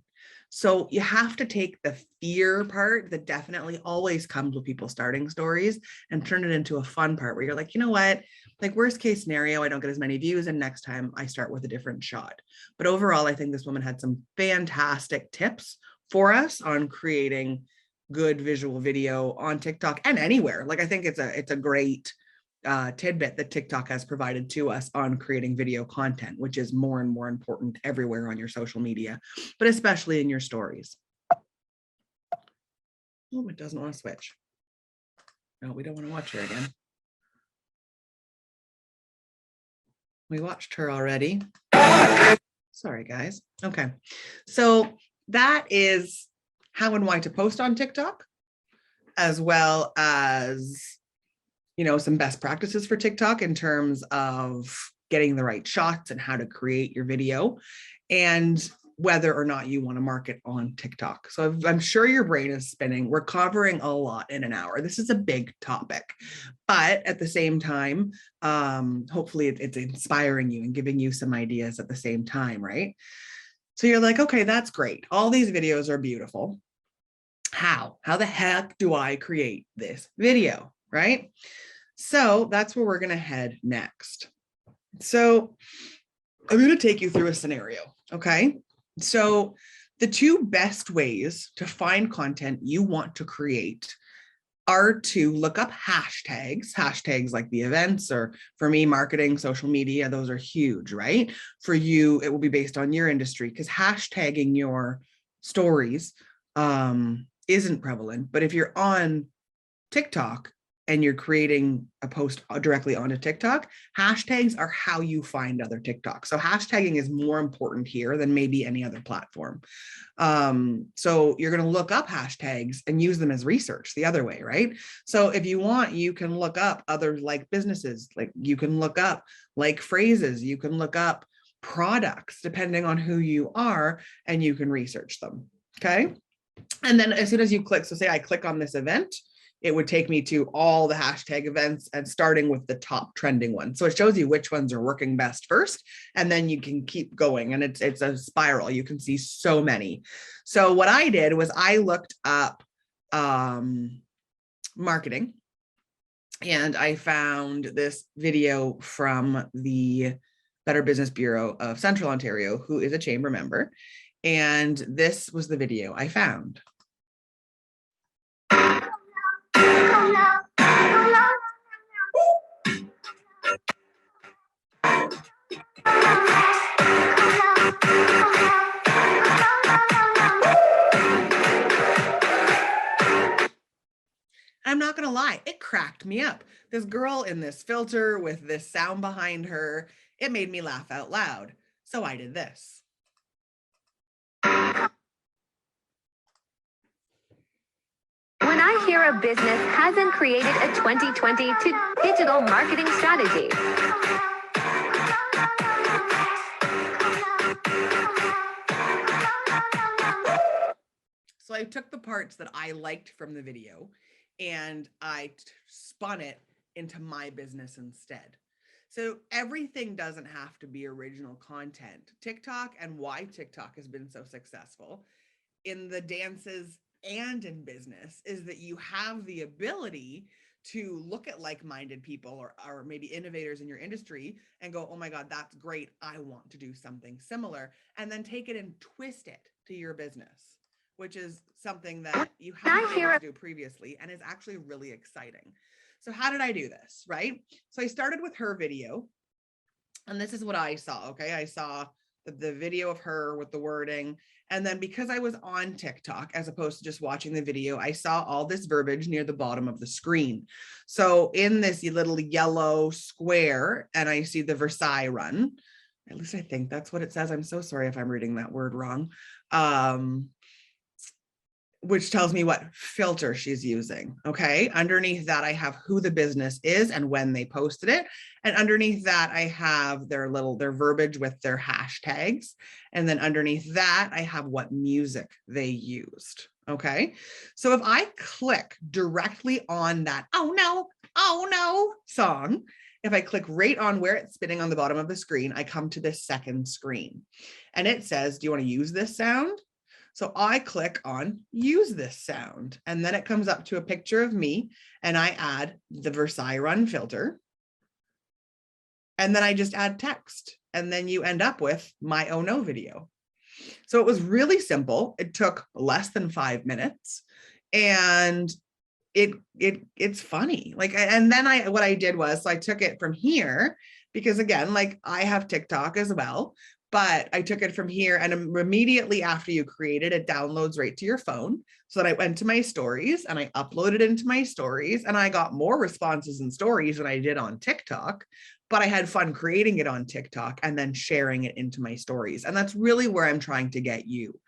Speaker 2: So you have to take the fear part that definitely always comes with people starting stories and turn it into a fun part where you're like, you know what, like worst case scenario, I don't get as many views and next time I start with a different shot. But overall, I think this woman had some fantastic tips for us on creating good visual video on TikTok and anywhere. Like, I think it's a great tidbit that TikTok has provided to us on creating video content, which is more and more important everywhere on your social media, but especially in your stories. Oh, it doesn't want to switch. No, we don't want to watch her again. We watched her already. Sorry, guys. Okay. So that is how and why to post on TikTok, as well as, you know, some best practices for TikTok in terms of getting the right shots and how to create your video, and whether or not you want to market on TikTok. So I'm sure your brain is spinning. We're covering a lot in an hour. This is a big topic, but at the same time, hopefully it's inspiring you and giving you some ideas at the same time, right? So you're like, okay, that's great. All these videos are beautiful. How the heck do I create this video, right? So that's where we're going to head next. So I'm going to take you through a scenario. Okay. So the 2 best ways to find content you want to create are to look up hashtags like the events, or for me, marketing, social media, those are huge, right? For you, it will be based on your industry, because hashtagging your stories isn't prevalent. But if you're on TikTok and you're creating a post directly onto TikTok, hashtags are how you find other TikToks. So hashtagging is more important here than maybe any other platform. So you're going to look up hashtags and use them as research the other way, right? So if you want, you can look up other like businesses, like you can look up like phrases, you can look up products depending on who you are, and you can research them. Okay. And then as soon as you click, so say I click on this event, it would take me to all the hashtag events and starting with the top trending ones. So it shows you which ones are working best first, and then you can keep going. And it's a spiral. You can see so many. So what I did was I looked up marketing, and I found this video from the Better Business Bureau of Central Ontario, who is a chamber member. And this was the video I found. I'm not going to lie, it cracked me up. This girl in this filter with this sound behind her, it made me laugh out loud. So I did this.
Speaker 5: When I hear a business hasn't created a 2020 to digital marketing strategy.
Speaker 2: So I took the parts that I liked from the video and I spun it into my business instead. So everything doesn't have to be original content. TikTok, and why TikTok has been so successful in the dances and in business, is that you have the ability to look at like-minded people or maybe innovators in your industry and go, oh my God, that's great. I want to do something similar, and then take it and twist it to your business, which is something that you haven't been able to do previously and is actually really exciting. So how did I do this, right? So I started with her video, and this is what I saw, okay? I saw the video of her with the wording. And then because I was on TikTok, as opposed to just watching the video, I saw all this verbiage near the bottom of the screen. So in this little yellow square, and I see the Versailles run, at least I think that's what it says. I'm so sorry if I'm reading that word wrong. Which tells me what filter she's using. Okay. Underneath that, I have who the business is and when they posted it. And underneath that, I have their verbiage with their hashtags. And then underneath that, I have what music they used. Okay. So if I click directly on that, oh no song, if I click right on where it's spinning on the bottom of the screen, I come to this second screen and it says, do you want to use this sound? So I click on use this sound, and then it comes up to a picture of me and I add the Versailles run filter. And then I just add text, and then you end up with my oh no video. So it was really simple. It took less than 5 minutes, and it's funny. Like, and then what I did was, so I took it from here because again, like I have TikTok as well. But I took it from here, and immediately after you create it, it downloads right to your phone. So that I went to my stories and I uploaded into my stories, and I got more responses in stories than I did on TikTok. But I had fun creating it on TikTok and then sharing it into my stories. And that's really where I'm trying to get you,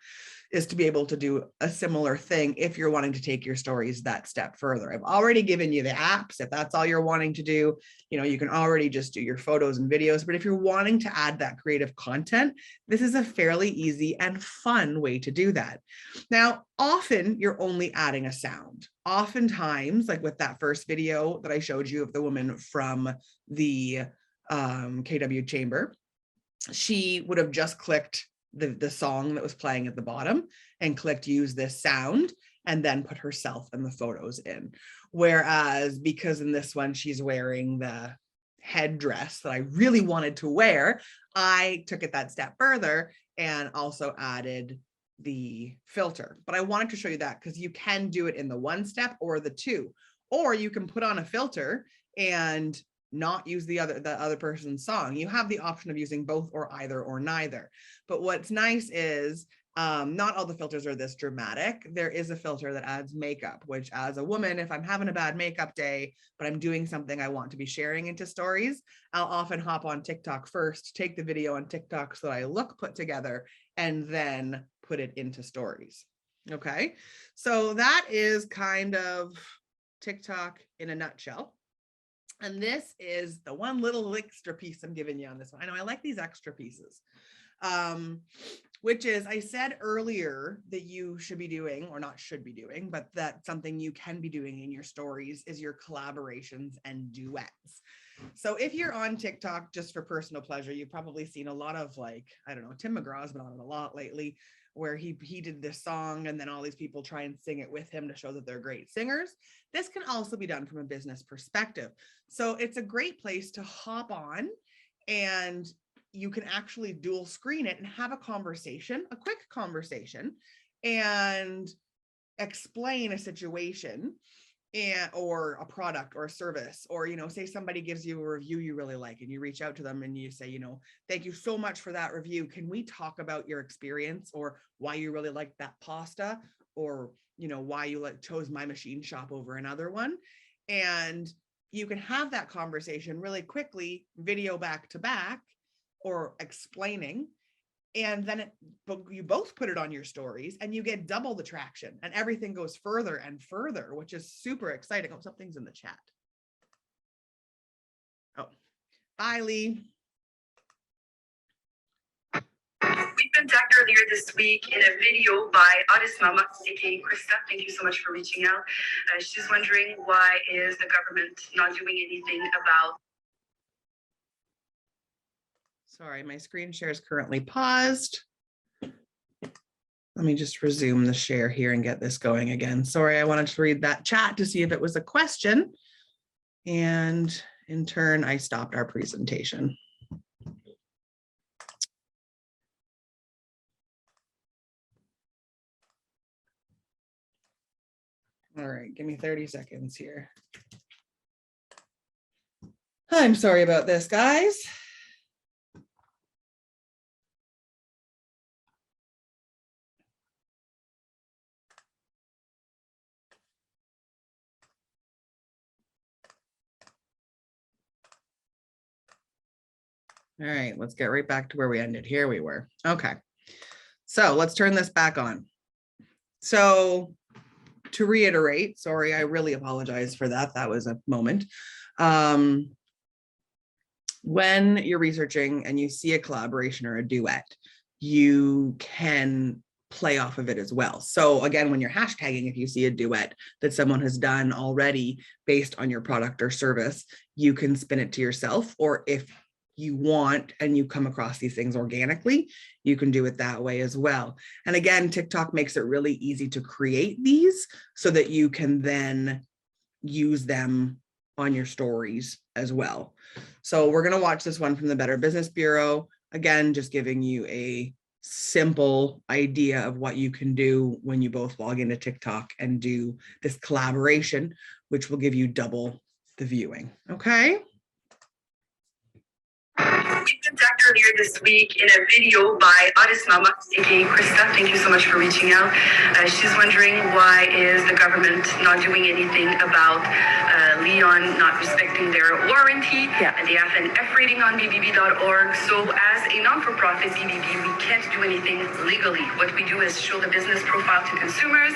Speaker 2: is to be able to do a similar thing if you're wanting to take your stories that step further. I've already given you the apps. If that's all you're wanting to do, you can already just do your photos and videos. But if you're wanting to add that creative content, this is a fairly easy and fun way to do that. Now, often you're only adding a sound. Oftentimes, like with that first video that I showed you of the woman from the KW chamber, she would have just clicked the song that was playing at the bottom and clicked use this sound and then put herself and the photos in. Whereas because in this one, she's wearing the headdress that I really wanted to wear, I took it that step further and also added the filter. But I wanted to show you that because you can do it in the one step or the two, or you can put on a filter and not use the other person's song. You have the option of using both or either or neither. But what's nice is not all the filters are this dramatic. There is a filter that adds makeup, which as a woman, if I'm having a bad makeup day, but I'm doing something I want to be sharing into stories, I'll often hop on TikTok first, take the video on TikTok so that I look put together, and then put it into stories. Okay, so that is kind of TikTok in a nutshell. And this is the one little extra piece I'm giving you on this one. I know I like these extra pieces, which is, I said earlier that you should be doing, or not should be doing, but that something you can be doing in your stories is your collaborations and duets. So if you're on TikTok just for personal pleasure, you've probably seen a lot of, like, I don't know, Tim McGraw's been on it a lot lately, where he did this song and then all these people try and sing it with him to show that they're great singers. This can also be done from a business perspective. So it's a great place to hop on, and you can actually dual screen it and have a conversation, a quick conversation, and explain a situation or a product or a service, or, say somebody gives you a review you really like and you reach out to them and you say, thank you so much for that review. Can we talk about your experience or why you really liked that pasta, or, why you chose my machine shop over another one? And you can have that conversation really quickly, video back to back, or explaining. And then you both put it on your stories and you get double the traction, and everything goes further and further, which is super exciting. Oh, something's in the chat. Oh, bye, Lee.
Speaker 6: We've been tagged earlier this week in a video by Artist Mama, aka Krista. Thank you so much for reaching out. She's wondering, why is the government not doing anything about...
Speaker 2: Sorry, my screen share is currently paused. Let me just resume the share here and get this going again. Sorry, I wanted to read that chat to see if it was a question. And in turn, I stopped our presentation. All right, give me 30 seconds here. I'm sorry about this, guys. All right, let's get right back to where we ended. Here we were. Okay. So let's turn this back on. So to reiterate, sorry, I really apologize for that. That was a moment. When you're researching and you see a collaboration or a duet, you can play off of it as well. So again, when you're hashtagging, if you see a duet that someone has done already based on your product or service, you can spin it to yourself. Or if you want and you come across these things organically, you can do it that way as well. And again, TikTok makes it really easy to create these so that you can then use them on your stories as well. So we're going to watch this one from the Better Business Bureau. Again, just giving you a simple idea of what you can do when you both log into TikTok and do this collaboration, which will give you double the viewing. Okay.
Speaker 6: We've been tagged earlier this week in a video by Audis Mama, aka Krista. Thank you so much for reaching out. She's wondering, why is the government not doing anything about Leon not respecting their warranty?
Speaker 7: Yeah.
Speaker 6: And they have an F rating on bbb.org. So as a non-for-profit BBB, we can't do anything legally. What we do is show the business profile to consumers,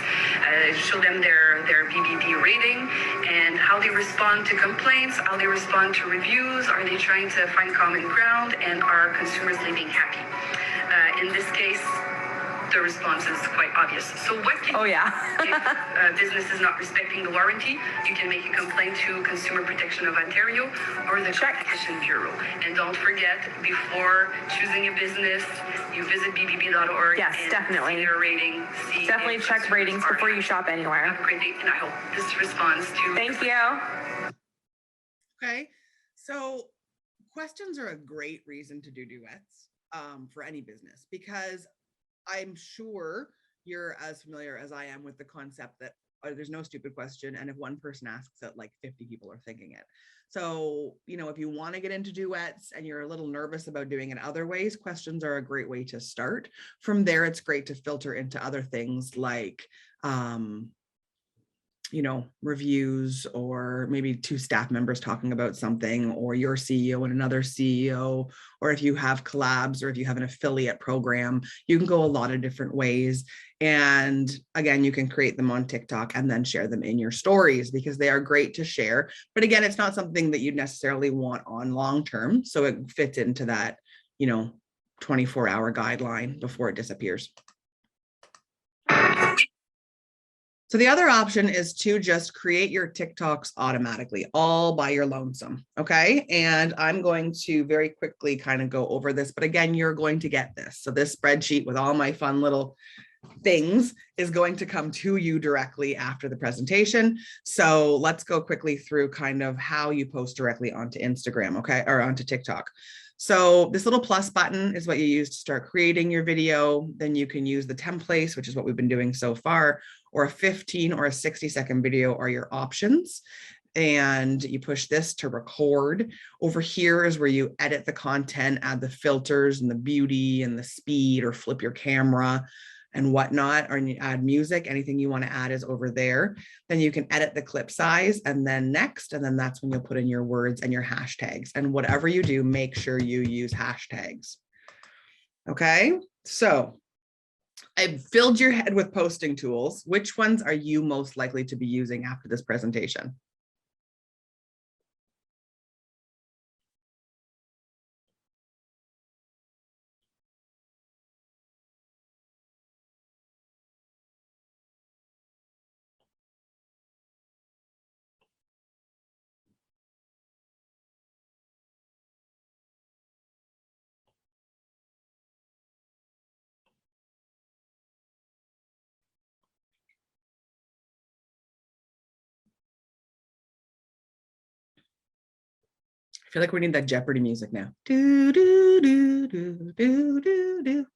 Speaker 6: show them their BBB rating, and how they respond to complaints, how they respond to reviews. Are they trying to find common ground, and are consumers leaving happy? In this case, the response is quite obvious. So what can if business is not respecting the warranty? You can make a complaint to Consumer Protection of Ontario or the Competition Bureau. And don't forget, before choosing a business, you visit bbb.org.
Speaker 7: Yes,
Speaker 6: and
Speaker 7: definitely.
Speaker 6: See their rating.
Speaker 7: Definitely check ratings before you shop anywhere.
Speaker 6: Have a great day, and I hope this responds to.
Speaker 7: Thank you.
Speaker 2: Okay. So questions are a great reason to do duets for any business, because I'm sure you're as familiar as I am with the concept that there's no stupid question. And if one person asks it, like 50 people are thinking it. So, you know, if you want to get into duets and you're a little nervous about doing it other ways, questions are a great way to start. From there, it's great to filter into other things like, you know, reviews, or maybe two staff members talking about something, or your CEO and another CEO, or if you have collabs, or if you have an affiliate program, you can go a lot of different ways. And again, you can create them on TikTok and then share them in your stories, because they are great to share. But again, it's not something that you necessarily want on long-term. So it fits into that, you know, 24-hour guideline before it disappears. So the other option is to just create your TikToks automatically, all by your lonesome, okay? And I'm going to very quickly kind of go over this, but again, you're going to get this. So this spreadsheet with all my fun little things is going to come to you directly after the presentation. So let's go quickly through kind of how you post directly onto Instagram, okay? Or onto TikTok. So this little plus button is what you use to start creating your video. Then you can use the templates, which is what we've been doing so far, or a 15 or a 60-second video are your options. And you push this to record. Over here is where you edit the content, add the filters and the beauty and the speed, or flip your camera and whatnot, or you add music. Anything you want to add is over there. Then you can edit the clip size, and then next, and then that's when you'll put in your words and your hashtags. And whatever you do, make sure you use hashtags. Okay, so I've filled your head with posting tools. Which ones are you most likely to be using after this presentation? I feel like we need that Jeopardy music now. Do, do, do, do, do, do, do.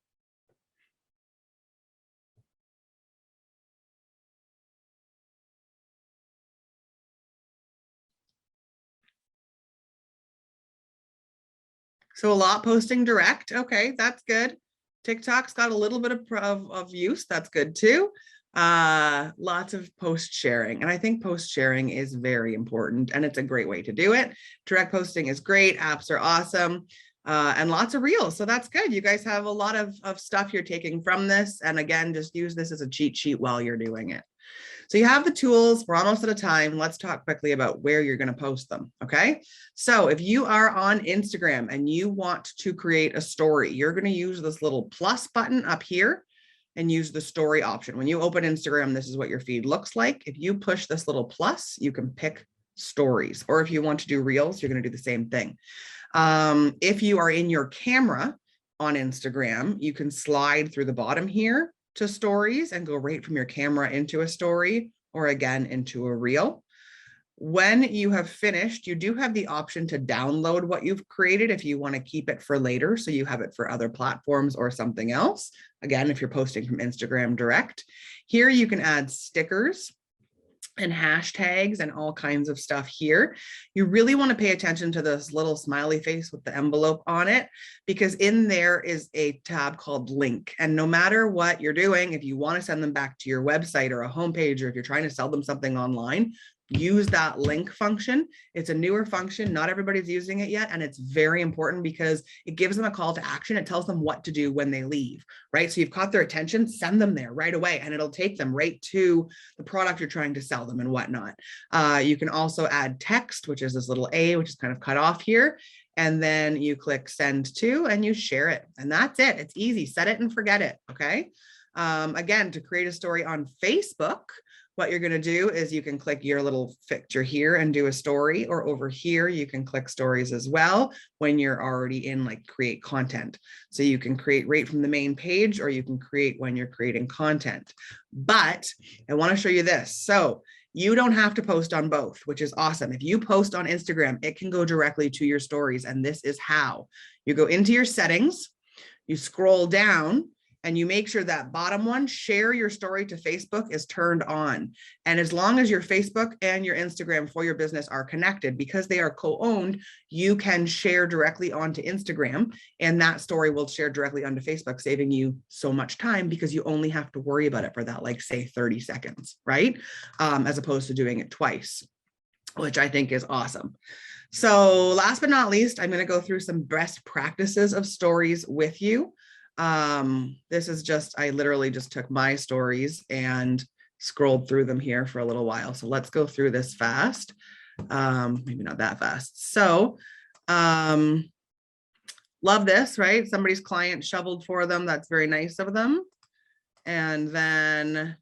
Speaker 2: So a lot posting direct. Okay, that's good. TikTok's got a little bit of use. That's good too. Lots of post sharing. And I think post sharing is very important, and it's a great way to do it. Direct posting is great. Apps are awesome. and lots of reels. So that's good. You guys have a lot of stuff you're taking from this. And again, just use this as a cheat sheet while you're doing it. So you have the tools. We're almost out of time. Let's talk quickly about where you're going to post them. Okay. So if you are on Instagram and you want to create a story, you're going to use this little plus button up here and use the story option. When you open Instagram, this is what your feed looks like. If you push this little plus, you can pick stories, or if you want to do reels, you're going to do the same thing. If you are in your camera on Instagram, you can slide through the bottom here to stories and go right from your camera into a story, or again into a reel. When you have finished, you do have the option to download what you've created if you want to keep it for later, so you have it for other platforms or something else. Again, if you're posting from Instagram direct, here you can add stickers and hashtags and all kinds of stuff here. You really want to pay attention to this little smiley face with the envelope on it, because in there is a tab called link. And no matter what you're doing, if you want to send them back to your website or a homepage, or if you're trying to sell them something online, use that link function. It's a newer function. Not everybody's using it yet. And it's very important because it gives them a call to action. It tells them what to do when they leave, right? So you've caught their attention, send them there right away, and it'll take them right to the product you're trying to sell them and whatnot. You can also add text, which is this little A, which is kind of cut off here. And then you click send to and you share it. And that's it. It's easy. Set it and forget it. Okay. Again, to create a story on Facebook, what you're going to do is you can click your little picture here and do a story, or over here, you can click stories as well when you're already in like create content. So you can create right from the main page, or you can create when you're creating content. But I want to show you this. So you don't have to post on both, which is awesome. If you post on Instagram, it can go directly to your stories. And this is how. You go into your settings, you scroll down, and you make sure that bottom one, share your story to Facebook, is turned on. And as long as your Facebook and your Instagram for your business are connected, because they are co-owned, you can share directly onto Instagram, and that story will share directly onto Facebook, saving you so much time because you only have to worry about it for that, like say 30 seconds, right? As opposed to doing it twice, which I think is awesome. So last but not least, I'm going to go through some best practices of stories with you. This is just, I literally just took my stories and scrolled through them here for a little while. So let's go through this fast. Maybe not that fast. So, love this, right? Somebody's client shoveled for them. That's very nice of them. And then,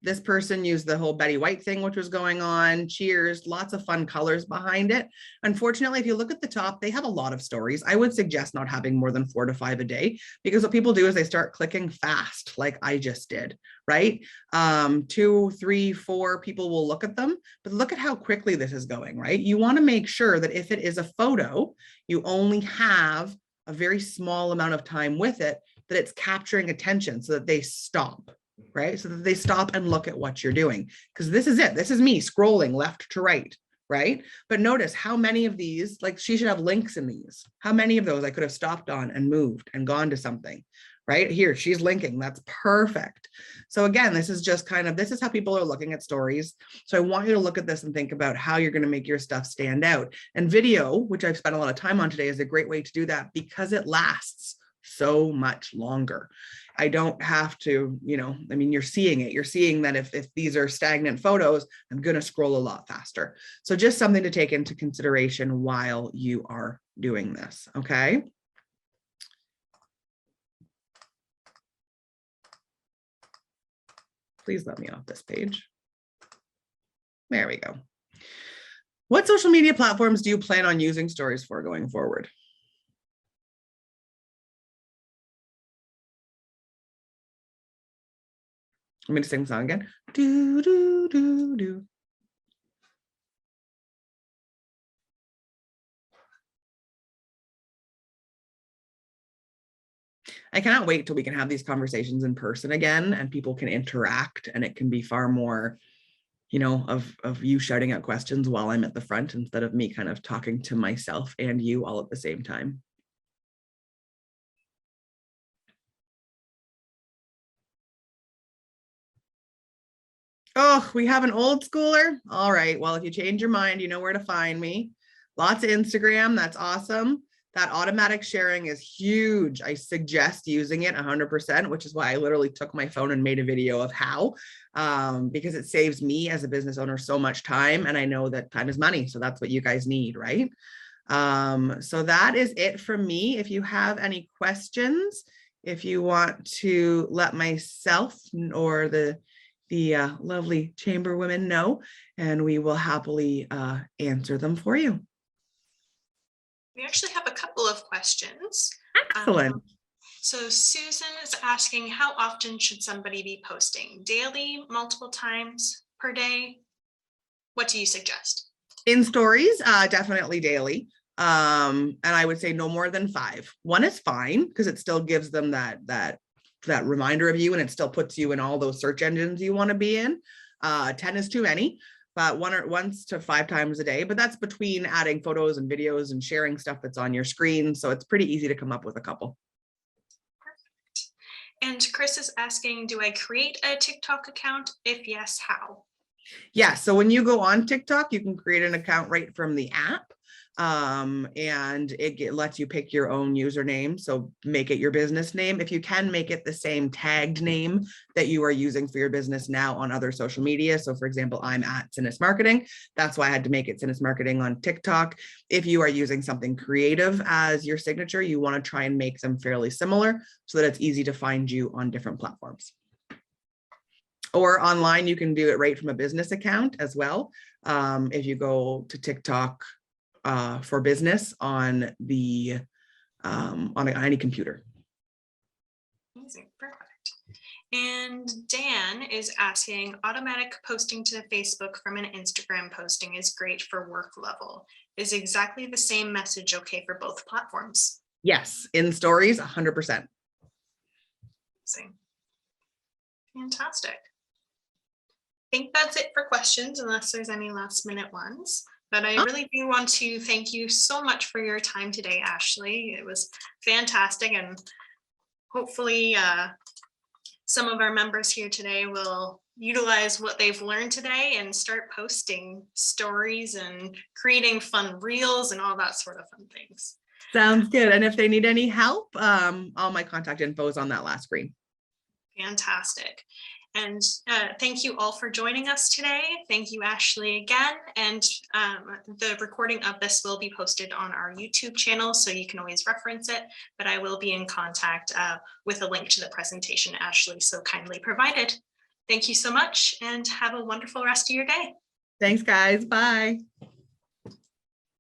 Speaker 2: this person used the whole Betty White thing, which was going on. Cheers, lots of fun colors behind it. Unfortunately, if you look at the top, they have a lot of stories. I would suggest not having more than 4 to 5 a day, because what people do is they start clicking fast, like I just did, right? 2, 3, 4 people will look at them, but look at how quickly this is going, right? You want to make sure that if it is a photo, you only have a very small amount of time with it, that it's capturing attention so that they stop. Right? So that they stop and look at what you're doing. Because this is it. This is me scrolling left to right, right? But notice how many of these, like she should have links in these. How many of those I could have stopped on and moved and gone to something, right? Here, she's linking. That's perfect. So again, this is just kind of, this is how people are looking at stories. So I want you to look at this and think about how you're going to make your stuff stand out. And video, which I've spent a lot of time on today, is a great way to do that because it lasts so much longer. I don't have to, you know, I mean, you're seeing it. You're seeing that if these are stagnant photos, I'm going to scroll a lot faster. So just something to take into consideration while you are doing this. Okay. Please let me off this page. There we go. What social media platforms do you plan on using stories for going forward? I'm going to sing the song again. Do, do, do, do. I cannot wait till we can have these conversations in person again and people can interact, and it can be far more, you know, of you shouting out questions while I'm at the front instead of me kind of talking to myself and you all at the same time. Oh, we have an old schooler. All right. Well, if you change your mind, you know where to find me. Lots of Instagram. That's awesome. That automatic sharing is huge. I suggest using it 100%, which is why I literally took my phone and made a video of how, because it saves me as a business owner so much time. And I know that time is money. So that's what you guys need, right? So that is it from me. If you have any questions, if you want to let myself or the lovely chamber women know, and we will happily answer them for you.
Speaker 8: We actually have a couple of questions.
Speaker 2: Excellent.
Speaker 8: So Susan is asking, how often should somebody be posting? Daily, multiple times per day? What do you suggest?
Speaker 2: In stories, definitely daily. And I would say no more than 5. 1 is fine because it still gives them that reminder of you, and it still puts you in all those search engines you want to be in. 10 is too many, but 1 to 5 times a day. But that's between adding photos and videos and sharing stuff that's on your screen. So it's pretty easy to come up with a couple.
Speaker 8: Perfect. And Chris is asking, do I create a TikTok account? If yes, how?
Speaker 2: Yeah, so when you go on TikTok, you can create an account right from the app. And it lets you pick your own username. So make it your business name. If you can, make it the same tagged name that you are using for your business now on other social media. So for example, I'm at Cinis Marketing. That's why I had to make it Cinis Marketing on TikTok. If you are using something creative as your signature, you want to try and make them fairly similar so that it's easy to find you on different platforms. Or online, you can do it right from a business account as well. If you go to TikTok for business on the on any computer.
Speaker 8: Amazing, perfect. And Dan is asking, automatic posting to Facebook from an Instagram posting is great for work level. Is exactly the same message okay for both platforms?
Speaker 2: Yes, in stories, 100%.
Speaker 8: Amazing. Fantastic. I think that's it for questions, unless there's any last minute ones. But I really do want to thank you so much for your time today, Ashley. It was fantastic, and hopefully some of our members here today will utilize what they've learned today and start posting stories and creating fun reels and all that sort of fun things.
Speaker 2: Sounds good. And if they need any help, all my contact info is on that last screen.
Speaker 8: Fantastic. And thank you all for joining us today. Thank you, Ashley, again. And the recording of this will be posted on our YouTube channel, so you can always reference it. But I will be in contact with a link to the presentation Ashley so kindly provided. Thank you so much, and have a wonderful rest of your day.
Speaker 2: Thanks, guys. Bye.